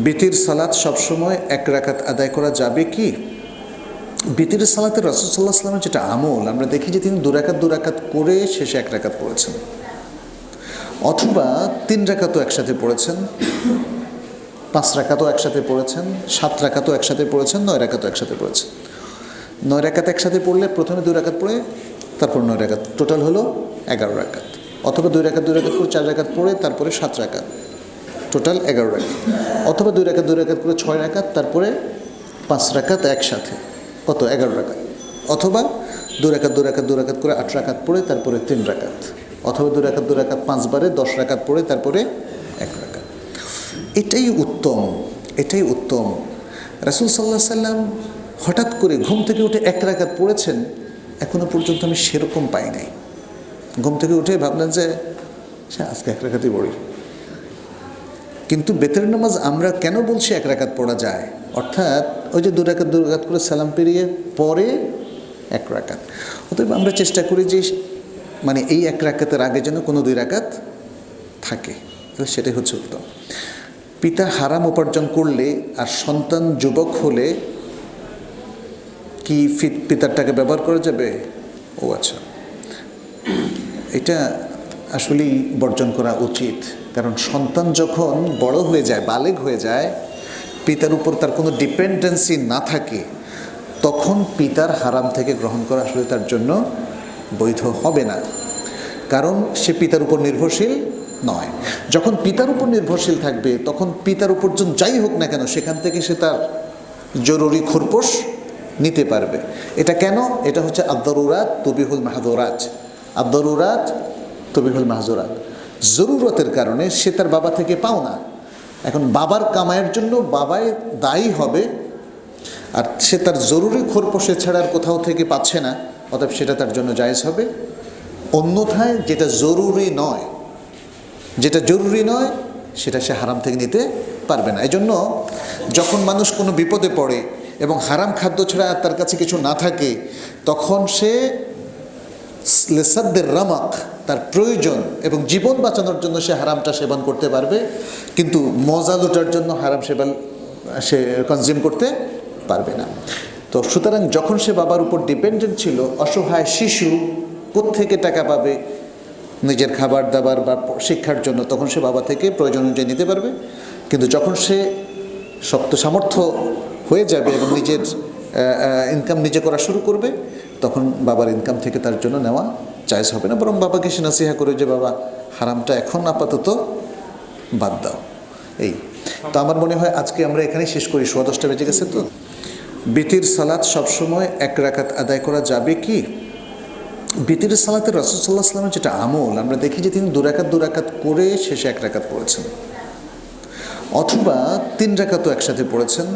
বিতির সালাত সবসময় এক রাকাত আদায় করা যাবে কি? বিতির সালাতে রাসূল সাল্লাল্লাহু আলাইহি ওয়াসাল্লামের যেটা আমল, আমরা দেখি যে তিনি দু রাকাত করে শেষে এক রাকাত পড়েছেন, অথবা 3 রাকাতও একসাথে পড়েছেন, 5 রাকাতও একসাথে পড়েছেন, 7 রাকাতও একসাথে পড়েছেন, 9 রাকাতও একসাথে পড়েছেন। 9 রাকাত একসাথে পড়লে প্রথমে 2 রাকাত পড়ে তারপর 9 রাকাত, টোটাল হলো 11 রাকাত। অথবা 2 রাকাত করে 4 রাকাত পড়ে তারপরে 7 রাকাত, টোটাল 11 রাকাত। অথবা 2 রাকাত করে 6 রাকাত তারপরে 5 রাকাত একসাথে, কত? 11 রাকাত। অথবা 2 রাকাত করে 8 রাকাত পড়ে তারপরে 3 রাকাত। অথবা 2 রাকাত 5 বারে 10 রাকাত পড়ে তারপরে 1 রাকাত। এটাই উত্তম, এটাই উত্তম। রাসূল সাল্লাল্লাহু আলাইহি সাল্লাম হঠাৎ করে ঘুম থেকে উঠে 1 রাকাত পড়েছেন, এখনো পর্যন্ত আমি সেরকম পাই নাই। ঘুম থেকে উঠে ভাবলেন যে আজকে 1 রাকাতই পড়ি। কিন্তু বেতের নামাজ আমরা কেন বলছি 1 রাকাত পড়া যায়? অর্থাৎ ওই যে 2 রাকাত করে সালাম পেরিয়ে পরে 1 রাকাত। অতএব আমরা চেষ্টা করি যে মানে এই 1 রাকাতের আগে যেন কোনো 2 রাকাত থাকে, তাহলে সেটাই হচ্ছে উত্তম। পিতা হারাম উপার্জন করলে আর সন্তান যুবক হলে কি পিতার টাকা ব্যবহার করা যাবে? ও আচ্ছা, এটা আসলেই বর্জন করা উচিত। কারণ সন্তান যখন বড় হয়ে যায়, বালেগ হয়ে যায়, পিতার উপর তার কোনো ডিপেন্ডেন্সি না থাকে, তখন পিতার হারাম থেকে গ্রহণ করা আসলে তার জন্য বৈধ হবে না, কারণ সে পিতার উপর নির্ভরশীল নয়। যখন পিতার উপর নির্ভরশীল থাকবে, তখন পিতার উপার্জন যাই হোক না কেন, সেখান থেকে সে তার জরুরি খোরপোশ নিতে পারবে। এটা কেন? এটা হচ্ছে আদ-দারুরাত তুবিহুল মাহযুরাত। আদ-দারুরাত তুবিহুল মাহযুরাত। জরুরতের কারণে সে তার বাবা থেকে পাও না। এখন বাবার কামাইয়ের জন্য বাবাই দায়ী হবে, আর সে তার জরুরি খোরপোশে ছাড়ার কোথাও থেকে পাচ্ছে না, অতএব সেটা তার জন্য জায়েজ হবে। অন্যথায় যেটা জরুরি নয়, সেটা সে হারাম থেকে নিতে পারবে না। এই জন্য যখন মানুষ কোনো বিপদে পড়ে এবং হারাম খাদ্য ছাড়া তার কাছে কিছু না থাকে, তখন সে লেসাদ্দের রামাক, তার প্রয়োজন এবং জীবন বাঁচানোর জন্য সে হারামটা সেবন করতে পারবে, কিন্তু মজা লুটার জন্য হারাম সে কনজিউম করতে পারবে না। তো সুতরাং যখন সে বাবার উপর ডিপেন্ডেন্ট ছিল, অসহায় শিশু কোত্থেকে টাকা পাবে নিজের খাবার দাবার বা শিক্ষার জন্য, তখন সে বাবা থেকে প্রয়োজন অনুযায়ী নিতে পারবে। কিন্তু যখন সে শক্ত সামর্থ্য হয়ে যাবে এবং নিজের ইনকাম নিজে করা শুরু করবে, তখন বাবার ইনকাম থেকে তার জন্য নেওয়া জায়েজ হবে না, বরং বাবাকে সে নসিহা করে যে বাবা হারামটা এখন আপাতত বাদ দাও। এই তো আমার মনে হয় আজকে আমরা এখানেই শেষ করি, 10:15 বেজে গেছে। তো বিতির সালাত সবসময় 1 রাকাত আদায় করা যাবে কি? বিতির সালাতে রাসূল সাল্লাল্লাহু আলাইহি ওয়াসাল্লামের যেটা আমল, আমরা দেখি যে তিনি 2 রাকাত করে শেষে 1 রাকাত পড়েছেন, অথবা 3 রাকাতও একসাথে পড়েছেন,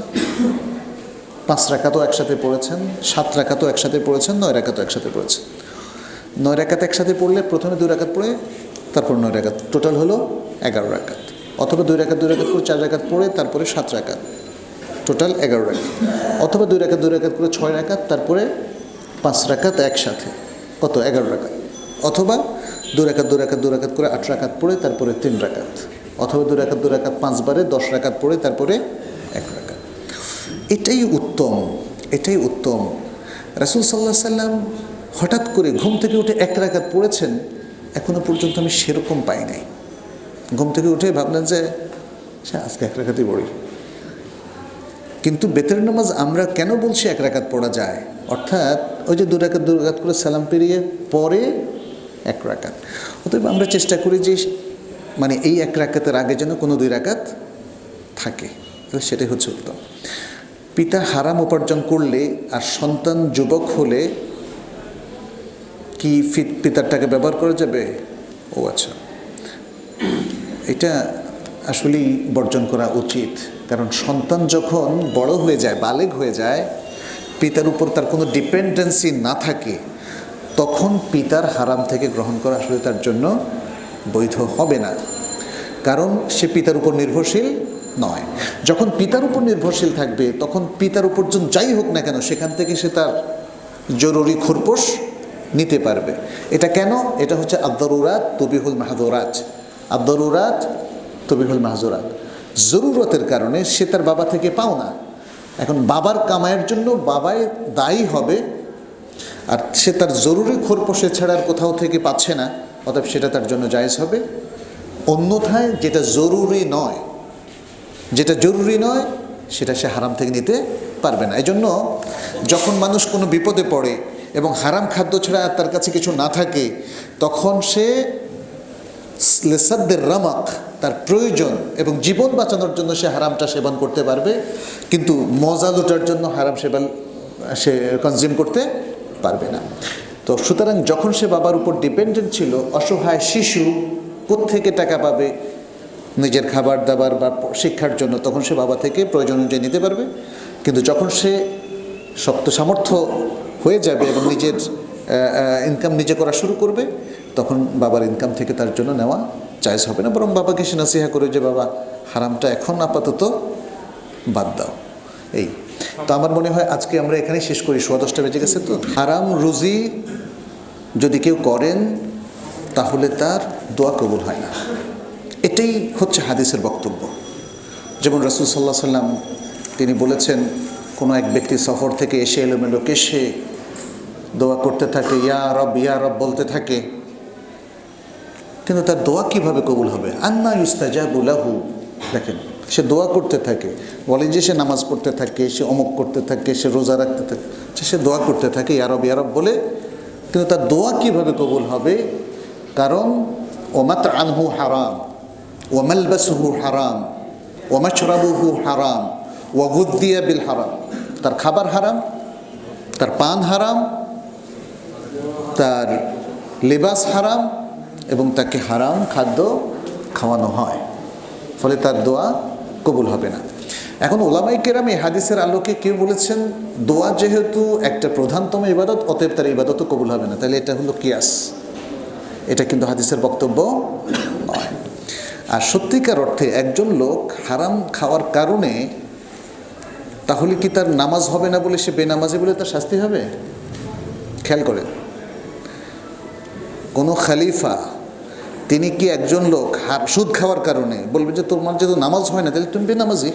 5 রাকাতও একসাথে পড়েছেন, 7 রাকাতও একসাথে পড়েছেন, 9 রাকাতও একসাথে পড়েছেন। 9 রাকাত একসাথে পড়লে প্রথমে 2 রাকাত পড়ে তারপর 9 রাকাত, টোটাল হলো 11 রাকাত। অথবা 2 রাকাত করে 4 রাকাত পড়ে তারপরে 7 রাকাত, টোটাল 11 রাকাত। অথবা 2 রাকাত করে 6 রাকাত তারপরে 5 রাকাত একসাথে, কত? 11 রাকাত। অথবা 2 রাকাত করে 8 রাকাত পড়ে তারপরে 3 রাকাত। অথবা 2 রাকাত 5 বারে 10 রাকাত পড়ে তারপরে 1 রাকাত। এটাই উত্তম, এটাই উত্তম। রাসূল সাল্লাল্লাহু আলাইহি সাল্লাম হঠাৎ করে ঘুম থেকে উঠে 1 রাকাত পড়েছেন, এখনো পর্যন্ত আমি সেরকম পাই নাই। ঘুম থেকে উঠে ভাবলেন যে আজকে 1 রাকাতই পড়ি। কিন্তু বেতের নামাজ আমরা কেন বলছি 1 রাকাত পড়া যায়? অর্থাৎ ওই যে 2 রাকাত করে সালাম পেরিয়ে পরে 1 রাকাত। অতএব আমরা চেষ্টা করি যে মানে এই 1 রাকাতের আগে যেন কোনো 2 রাকাত থাকে, তাহলে সেটাই হচ্ছে উত্তম। পিতা হারাম উপার্জন করলে আর সন্তান যুবক হলে কি পিতার টাকা ব্যবহার করা যাবে? ও আচ্ছা, এটা আসলেই বর্জন করা উচিত। কারণ সন্তান যখন বড় হয়ে যায়, বালেগ হয়ে যায়, পিতার উপর তার কোনো ডিপেন্ডেন্সি না থাকে, তখন পিতার হারাম থেকে গ্রহণ করা আসলে তার জন্য বৈধ হবে না, কারণ সে পিতার উপর নির্ভরশীল নয়। যখন পিতার উপর নির্ভরশীল থাকবে, তখন পিতার উপার্জন যাই হোক না কেন, সেখান থেকে সে তার জরুরি খোরপোশ নিতে পারবে। এটা কেন? এটা হচ্ছে আদ-দারুরাত তুবিহুল মাহযুরাত। আদ-দারুরাত তুবিহুল মাহযুরাত। জরুরতের কারণে সে তার বাবা থেকে পাও না। এখন বাবার কামাইয়ের জন্য বাবাই দায়ী হবে, আর সে তার জরুরি খোরপোশে ছাড়া আর কোথাও থেকে পাচ্ছে না, অতএব সেটা তার জন্য জায়েজ হবে। অন্যথায় যেটা জরুরি নয়, সেটা সে হারাম থেকে নিতে পারবে না। এই জন্য যখন মানুষ কোনো বিপদে পড়ে এবং হারাম খাদ্য ছাড়া আর তার কাছে কিছু না থাকে, তখন সে লেসাদ্দের রামাক, তার প্রয়োজন এবং জীবন বাঁচানোর জন্য সে হারামটা সেবন করতে পারবে, কিন্তু মজা লুটার জন্য হারাম সে কনজিউম করতে পারবে না। তো সুতরাং যখন সে বাবার উপর ডিপেন্ডেন্ট ছিল, অসহায় শিশু কোত্থেকে টাকা পাবে নিজের খাবার দাবার বা শিক্ষার জন্য, তখন সে বাবা থেকে প্রয়োজন অনুযায়ী নিতে পারবে। কিন্তু যখন সে শক্ত সামর্থ্য হয়ে যাবে এবং নিজের ইনকাম নিজে করা শুরু করবে, তখন বাবার ইনকাম থেকে তার জন্য নেওয়া জায়েজ হবে না, বরং বাবাকে সে নাসিহা করে যে বাবা হারামটা এখন আপাতত বাদ দাও। এই তো আমার মনে হয় আজকে আমরা এখানেই শেষ করি, 10:15 বেজে গেছে। তো হারাম রুজি যদি কেউ করেন তাহলে তার দোয়া কবুল হয় না, এটাই হচ্ছে হাদিসের বক্তব্য। যেমন রাসূল সাল্লাল্লাহু আলাইহি সাল্লাম তিনি বলেছেন, কোনো এক ব্যক্তি সফর থেকে এসে এলোমেলো কেশে দোয়া করতে থাকে, ইয়া রব বলতে থাকে, কিন্তু তার দোয়া কিভাবে কবুল হবে? আন্না ইউস্তাজাবু লাহু। দেখেন, সে দোয়া করতে থাকে, বলে যে সে নামাজ পড়তে থাকে, সে অমুক করতে থাকে, সে রোজা রাখতে থাকে, সে দোয়া করতে থাকে ইয়া রব বলে, কিন্তু তার দোয়া কিভাবে কবুল হবে? কারণ ওমাতআমহু হারাম, ওয়ামালবাসুহু হারাম, ওয়ামাশরাবুহু হারাম, ওয়াগুদ্দিয়া বিল হারাম। তার খাবার হারাম, তার পান হারাম, তার লেবাস হারাম, এবং তাকে হারাম খাদ্য খাওয়ানো হয়, ফলে তার দোয়া কবুল হবে না। এখন ওলামায়ে কেরাম এই হাদিসের আলোকে কেউ বলেছেন, দোয়া যেহেতু একটা প্রধানতম ইবাদত, অতএব তার ইবাদতও কবুল হবে না, তাহলে এটা হলো কিয়াস। এটা কিন্তু হাদিসের বক্তব্য নয়। আর সত্যিকার অর্থে একজন লোক হারাম খাওয়ার কারণে তাহলে কি তার নামাজ হবে না বলে সে বেনামাজি বলে তার শাস্তি হবে? খেয়াল করেন, কোনো খলিফা তিনি কি একজন লোক সুদ খাওয়ার কারণে বলবে যে তোমার যেহেতু নামাজ হয় না তাহলে তুমি বেনামাজি,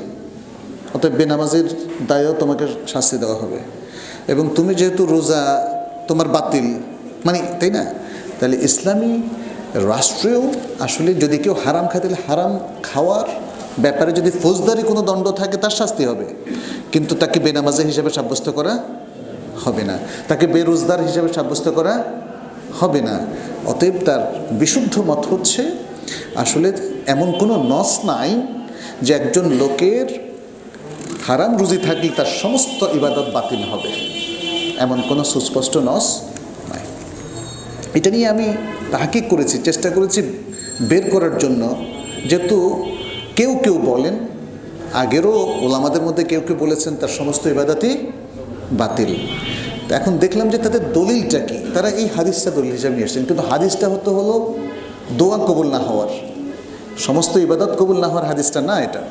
অতএব বেনামাজির দায়ও তোমাকে শাস্তি দেওয়া হবে, এবং তুমি যেহেতু রোজা তোমার বাতিল, মানে তাই না? তাহলে ইসলামী রাষ্ট্রেও আসলে যদি কেউ হারাম খায়, তাহলে হারাম খাওয়ার ব্যাপারে যদি ফৌজদারি কোনো দণ্ড থাকে তার শাস্তি হবে, কিন্তু তাকে বেনামাজি হিসেবে সাব্যস্ত করা হবে না, তাকে বেরোজগার হিসেবে সাব্যস্ত করা হবে না। অতএব তার বিশুদ্ধ মত হচ্ছে, আসলে এমন কোনো নস নাই যে একজন লোকের হারাম রুজি থাকলে তার সমস্ত ইবাদত বাতিল হবে, এমন কোনো সুস্পষ্ট নস নাই। এটা নিয়ে আমি তাহকিক করেছি, চেষ্টা করেছি বের করার জন্য, যেহেতু কেউ বলেন, আগেরও ওলামাদের মধ্যে কেউ বলেছেন তার সমস্ত ইবাদতই বাতিল। তো এখন দেখলাম যে তাদের দলিলটা কি, তারা এই হাদিসটা দলিল হিসাবে নিয়ে এসেছেন, কিন্তু হাদিসটা হলো দোয়া কবুল না হওয়ার, সমস্ত ইবাদত কবুল না হওয়ার হাদিসটা না এটা।